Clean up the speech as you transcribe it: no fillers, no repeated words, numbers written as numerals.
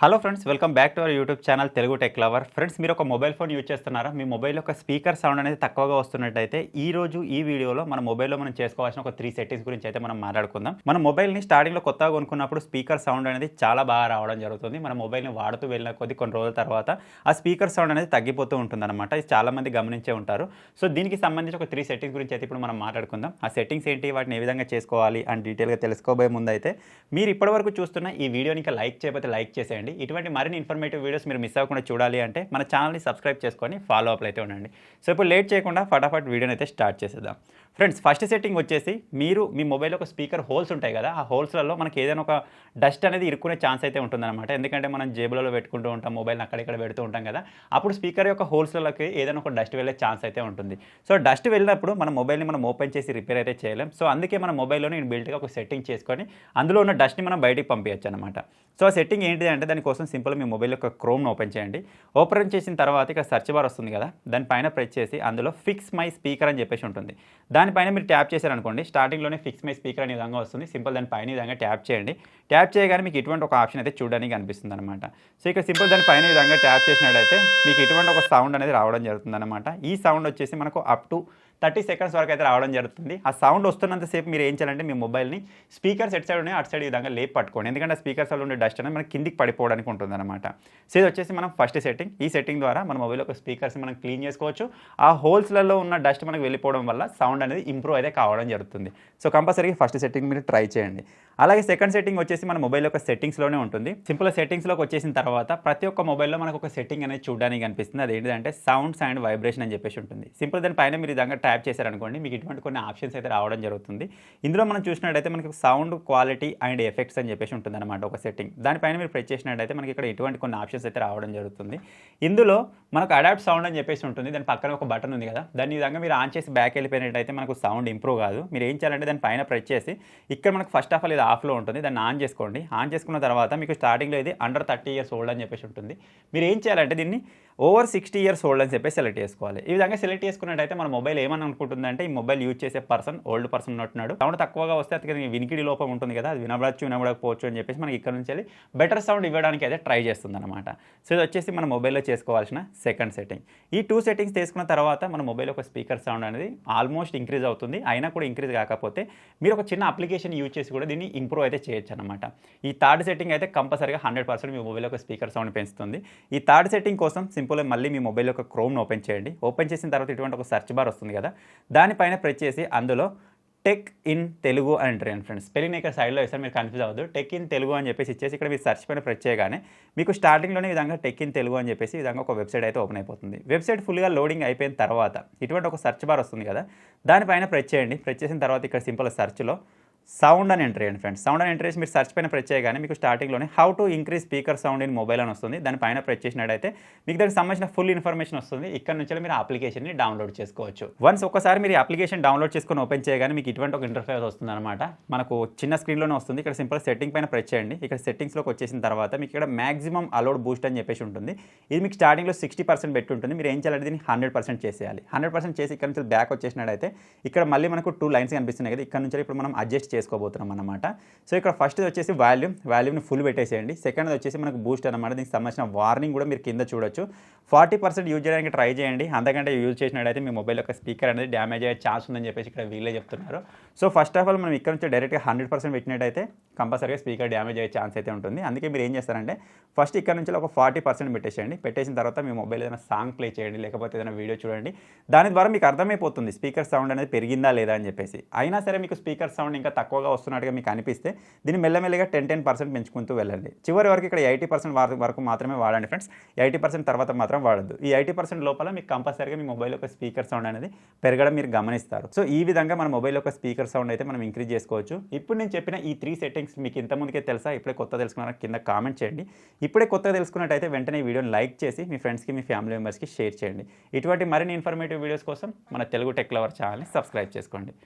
Hello friends, welcome back to our YouTube channel Telugu tech lover. Friends, మీరు ఒక mobile phone use చేస్తున్నారా? మీ mobile యొక్క speaker sound అనేది తక్కువగా వస్తున్నట్టయితే ఈ వీడియోలో మన మొబైల్లో మనం చేసుకోవాల్సిన ఒక 3 సెట్టింగ్స్ గురించి అయితే మనం మాట్లాడుకుందాం. మన మొబైల్ని స్టార్టింగ్లో కొత్తగా కొనుక్కున్నప్పుడు స్పీకర్ సౌండ్ అనేది చాలా బాగా రావడం జరుగుతుంది. మన మొబైల్ని వాడుతూ వెళ్ళిన కొన్ని రోజుల తర్వాత ఆ స్పీకర్ సౌండ్ అనేది తగ్గిపోతూ ఉంటుందన్నమాట. ఇది చాలామంది గమనించే ఉంటారు. సో దీనికి సంబంధించి ఒక 3 సెట్టింగ్స్ గురించి అయితే ఇప్పుడు మనం మాట్లాడుకుందాం. ఆ సెట్టింగ్స్ ఏంటి, వాటిని ఏ విధంగా చేసుకోవాలి అని డీటెయిల్గా తెలుసుకోబోయే ముందు అయితే మీరు ఇప్పటివరకు చూస్తున్న ఈ వీడియోని ఇంకా లైక్ చేయకపోతే లైక్ చేసేయండి. ఇటువంటి మరిన్ని ఇన్ఫర్మేటివ్ వీడియోస్ మీరు మిస్ అవ్వకుండా చూడాలి అంటే మన ఛానల్ని సబ్స్క్రైబ్ చేసుకొని ఫాలో అప్లో అయితే ఉండండి. సో ఇప్పుడు లేట్ చేయకుండా ఫటాఫట్ వీడియోని అయితే స్టార్ట్ చేసేద్దాం. ఫ్రెండ్స్, ఫస్ట్ సెట్టింగ్ వచ్చేసి మీరు మీ మొబైల్ ఒక స్పీకర్ హోల్స్ ఉంటాయి కదా, ఆ హోల్స్లలో మనకి ఏదైనా ఒక డస్ట్ అనేది ఇరుక్కునే ఛాన్స్ అయితే ఉంటుందన్నమాట. ఎందుకంటే మనం జేబులలో పెట్టుకుంటూ ఉంటాం, మొబైల్ని అక్కడిక్కడ పెడుతూ ఉంటాం కదా, అప్పుడు స్పీకర్ యొక్క హోల్స్లలోకి ఏదైనా ఒక డస్ట్ వెళ్ళే ఛాన్స్ అయితే ఉంటుంది. సో డస్ట్ వెళ్ళినప్పుడు మన మొబైల్ని మనం ఓపెన్ చేసి రిపేర్ అయితే చేయలేం. సో అందుకే మన మొబైల్లోనే బిల్ట్గా ఒక సెట్టింగ్ చేసుకొని అందులో ఉన్న డస్ట్ని మనం బయటికి పంపించచ్చు అనమాట. సో ఆ సెట్టింగ్ ఏంటి అంటే దానికోసం సింపుల్ మీ మొబైల్ యొక్క క్రోమ్ను ఓపెన్ చేయండి. ఓపెన్ చేసిన తర్వాత ఇక్కడ సెర్చ్ బార్ వస్తుంది కదా, దానిపైన ప్రెస్ చేసి అందులో ఫిక్స్ మై స్పీకర్ అని చెప్పేసి ఉంటుంది. దానిపైన మీరు ట్యాప్ చేశారనుకోండి, స్టార్టింగ్లోనే ఫిక్స్ మై స్పీకర్ అనే విధంగా వస్తుంది. సింపుల్ దానిపైన ఈ విధంగా ట్యాప్ చేయండి. ట్యాప్ చేయగానే మీకు ఇటువంటి ఒక ఆప్షన్ అయితే చూడడానికి అనిపిస్తుంది అనమాట. సో ఇక్కడ సింపుల్ దానిపైన ఈ విధంగా ట్యాప్ చేసినట్టయితే మీకు ఇటువంటి ఒక సౌండ్ అనేది రావడం జరుగుతుంది అనమాట. ఈ సౌండ్ వచ్చేసి మనకు అప్ టు 30 సెకండ్స్ వరకు అయితే రావడం జరుగుతుంది. ఆ సౌండ్ వస్తున్నంతసేపు మీరు ఏం చేయాలంటే మీ మొబైల్ని స్పీకర్స్ ఎట్ సైడ్ ఉన్నాయి అటు సైడ్ ఈ విధంగా లేపు పట్టుకోండి. ఎందుకంటే స్పీకర్స్ వల్ల ఉండే డస్ట్ అనేది మనకి కిందికి పడిపోవడానికి ఉంటుంది అనమాట. సో ఇది వచ్చేసి మనం ఫస్ట్ సెట్టింగ్. ఈ సెట్టింగ్ ద్వారా మన మొబైల్ యొక్క స్పీకర్స్ మనం క్లీన్ చేసుకోవచ్చు. ఆ హోల్స్లలో ఉన్న డస్ట్ మనకు వెళ్ళిపోవడం వల్ల సౌండ్ అనేది ఇంప్రూవ్ అయితే కావడం జరుగుతుంది. సో కంపల్సరీగా ఫస్ట్ సెట్టింగ్ మీరు ట్రై చేయండి. అలాగే సెకండ్ సెట్టింగ్ వచ్చేసి మన మొబైల్ యొక్క సెట్టింగ్స్లోనే ఉంటుంది. సింపుల్ సెట్టింగ్స్లోకి వచ్చేసిన తర్వాత ప్రతి ఒక్క మొబైల్లో మనకు ఒక సెట్టింగ్ అనేది చూడడానికి కనిపిస్తుంది. అది ఏంటంటే సౌండ్స్ అండ్ వైబ్రేషన్ అని చెప్పేసి ఉంటుంది. సింపుల్ దానిపైన మీరు విధంగా ట్యాప్ చేశారనుకోండి, మీకు ఇటువంటి కొన్ని ఆప్షన్స్ అయితే రావడం జరుగుతుంది. ఇందులో మనం చూసినట్టయితే మనకి సౌండ్ క్వాలిటీ అండ్ ఎఫెక్ట్స్ అని చెప్పేసి ఉంటుంది అనమాట ఒక సెట్టింగ్. దానిపైన మీరు ప్రెస్ చేసినట్టయితే మనకి ఇక్కడ ఇటువంటి కొన్ని ఆప్షన్స్ అయితే రావడం జరుగుతుంది. ఇందులో మనకు అడాప్ట్ సౌండ్ అని చెప్పేసి ఉంటుంది. దాని పక్కన ఒక బటన్ ఉంది కదా, దాని విధంగా మీరు ఆన్ చేసి బ్యాక్ వెళ్ళిపోయినట్టయితే మనకు సౌండ్ ఇంప్రూవ్ కాదు. మీరు ఏం చేయాలంటే దాని పైన ప్రెస్ చేసి ఇక్కడ మనకు ఫస్ట్ ఆఫ్ ఆల్ ఇది ఆఫ్లో ఉంటుంది, దాన్ని ఆన్ చేసుకోండి. ఆన్ చేసుకున్న తర్వాత మీకు స్టార్టింగ్లో ఇది అండర్ 30 ఇయర్స్ ఓల్డ్ అని చెప్పేసి ఉంటుంది. మీరు ఏం చేయాలంటే దీన్ని ఓవర్ 60 ఇయర్స్ ఓల్డ్ అని చెప్పేసి సెలెక్ట్ చేసుకోవాలి. ఈ విధంగా సెలెక్ట్ చేసుకున్నట్టయితే మన మొబైల్ ఏమని అనుకుంటుందంటే ఈ మొబైల్ యూజ్ చేసే పర్సన్ ఓల్డ్ పర్సన్ ఉన్నట్టున్నాడు. సౌండ్ తక్కువగా వస్తే అతనికి వినికిడి లోపం ఉంటుంది కదా, అది వినబడకపోవచ్చు అని చెప్పేసి మనకి ఇక్కడ నుంచి వెళ్ళి బెటర్ సౌండ్ ఇవ్వడానికి అయితే ట్రై చేస్తుంది అనమాట. సో ఇది వచ్చేసి మన మొబైల్లో చేసుకోవాల్సిన సెకండ్ సెట్టింగ్. ఈ 2 సెట్టింగ్స్ తీసుకున్న తర్వాత మన మొబైల్ యొక్క స్పీకర్ సౌండ్ అనేది ఆల్మోస్ట్ ఇంక్రీజ్ అవుతుంది. అయినా కూడా ఇంక్రీజ్ కాకపోతే మీరు ఒక చిన్న అప్లికేషన్ యూజ్ చేసి కూడా దీన్ని ఇంప్రూవ్ అయితే చేయొచ్చు అనమాట. ఈ థర్డ్ సెట్టింగ్ అయితే కంపల్సరీగా 100% మీ మొబైల్ యొక్క స్పీకర్ సౌండ్ పెంచుతుంది. ఈ థర్డ్ సెట్టింగ్ కోసం సింపుల్గా మళ్ళీ మీ మొబైల్ యొక్క క్రోమ్ను ఓపెన్ చేయండి. ఓపెన్ చేసిన తర్వాత ఇటువంటి ఒక సెర్చ్ బార్ వస్తుంది కదా, దానిపైన ప్రెస్ చేసి అందులో టెక్ ఇన్ తెలుగు అని ఎంటర్ చేయండి. ఫ్రెండ్స్, స్పెల్లింగ్ ఇక్కడ సైడ్లో వేస్తే మీరు కన్ఫ్యూజ్ అవ్వద్దు. టెక్ ఇన్ తెలుగు అని చెప్పేసి ఇచ్చేసి ఇక్కడ మీరు సెర్చ్ పైన ప్రెస్ చేయగానే మీకు స్టార్టింగ్లోనే ఈ విధంగా టెక్ ఇన్ తెలుగు అని చెప్పేసి ఈ విధంగా ఒక వెబ్సైట్ అయితే ఓపెన్ అయిపోతుంది. వెబ్సైట్ ఫుల్గా లోడింగ్ అయిపోయిన తర్వాత ఇటువంటి ఒక సెర్చ్ బార్ వస్తుంది కదా, దానిపైన ప్రెస్ చేయండి. ప్రెస్ చేసిన తర్వాత ఇక్కడ సింపుల్ సెర్చ్లో సౌండ్ అని ఎంటర్ చేయండి. ఫ్రెండ్స్, సౌండ్ అని ఎంటర్ చేసి మీరు సెర్చ్ పైన ప్రెస్ చేయగానే మీకు స్టార్టింగ్లోనే how to increase speaker sound in mobile అని వస్తుంది. దానిపైన ప్రెస్ చేసినట్టయితే మీకు దానికి సంబంధించిన ఫుల్ ఇన్ఫర్మేషన్ వస్తుంది. ఇక్కడ నుంచి మీరు అప్లికేషన్ని డౌన్లోడ్ చేసుకోవచ్చు. వన్స్ ఒకసారి మీరు అప్లికేషన్ డౌన్లోడ్ చేసుకొని ఓపెన్ చేయగానే మీకు ఇటువంటి ఒక ఇంటర్ఫేస్ వస్తుంది అనమాట. మనకు చిన్న స్క్రీన్లోనే వస్తుంది. ఇక్కడ సింపుల్ సెట్టింగ్ పైన ప్రెస్ చేయండి. ఇక్కడ సెట్టింగ్స్లోకి వచ్చేసిన తర్వాత మీకు ఇక్కడ మాక్సిమం అలౌడ్ బూస్ట్ అని చెప్పేసి ఉంటుంది. ఇది మీకు స్టార్టింగ్లో 60% పెట్టి ఉంటుంది. మీరు ఏం చేయాలంటే దీన్ని 100% చేసేయాలి. 100% చేసి ఇక్కడ నుంచి బ్యాక్ వచ్చేసినట్టయితే ఇక్కడ మళ్ళీ మనకు 2 లైన్స్ కనిపిస్తున్నాయి కదా, ఇక్కడ నుంచి ఇప్పుడు మనం అడ్జస్ట్ చేసుకోబోతున్నాం అనమాట. సో ఇక్కడ ఫస్ట్ వచ్చేసి వాల్యూమ్ని ఫుల్ పెట్టేసేయండి. సెకండ్ వచ్చేసి మనకు బూస్ట్ అనమాట. దీనికి సంబంధించిన వార్నింగ్ కూడా మీరు కింద చూడొచ్చు. 40% యూజ్ చేయడానికి ట్రై చేయండి. అంతకంటే యూజ్ చేసినట్టయితే మీ మొబైల్ యొక్క స్పీకర్ అనేది డ్యామేజ్ అయ్యే ఛాన్స్ ఉందని చెప్పేసి ఇక్కడ వీళ్ళే చెప్తున్నారు. సో ఫస్ట్ ఆఫ్ ఆల్ మనం ఇక్కడ నుంచి డైరెక్ట్గా 100% పెట్టినట్టయితే కంపల్సరీగా స్పీకర్ డ్యామేజ్ అయ్యే ఛాన్స్ అయితే ఉంటుంది. అందుకే మీరు ఏం చేస్తారంటే ఫస్ట్ ఇక్కడ నుంచి ఒక 40% పెట్టేసేయండి. పెట్టేసిన తర్వాత మీ మొబైల్ ఏదైనా సాంగ్ ప్లే చేయండి, లేకపోతే ఏదైనా వీడియో చూడండి. దాని ద్వారా మీకు అర్థమైపోతుంది స్పీకర్ సౌండ్ అనేది పెరిగిందా లేదా అని చెప్పేసి. అయినా సరే మీకు స్పీకర్ సౌండ్ ఇంకా తక్కువగా వస్తున్నట్టుగా మీకు అనిపిస్తే దీన్ని మెల్లమెల్లగా 10% పెంచుకుంటూ వెళ్ళండి. చివరి వరకు ఇక్కడ 80% వరకు మాత్రమే వాడండి ఫ్రెండ్స్. 80% తర్వాత మాత్రం వాడద్దు. ఈ 80% లోపల మీకు కంపల్సరీగా మీ మొబైల్ యొక్క స్పీకర్ సౌండ్ అనేది పెరగడం మీరు గమనిస్తారు. సో ఈ విధంగా మన మొబైల్ యొక్క స్పీకర్ సౌండ్ అయితే మనం ఇంక్రీజ్ చేసుకోవచ్చు. ఇప్పుడు నేను చెప్పిన ఈ 3 సెట్టింగ్స్ మీకు ఇంతకుముందుకే తెలుసా, ఇప్పుడే కొత్త తెలుసుకున్నారా కింద కామెంట్ చేయండి. ఇప్పుడే కొత్తగా తెలుసుకున్నట్టయితే వెంటనే ఈ వీడియోని లైక్ చేసి మీ ఫ్రెండ్స్కి మీ ఫ్యామిలీ మెంబర్స్కి షేర్ చేయండి. ఇటువంటి మరిన్ని ఇన్ఫర్మేటివ్ వీడియోస్ కోసం మన తెలుగు టెక్ లవర్ ఛానల్ని సబ్స్క్రైబ్ చేసుకోండి.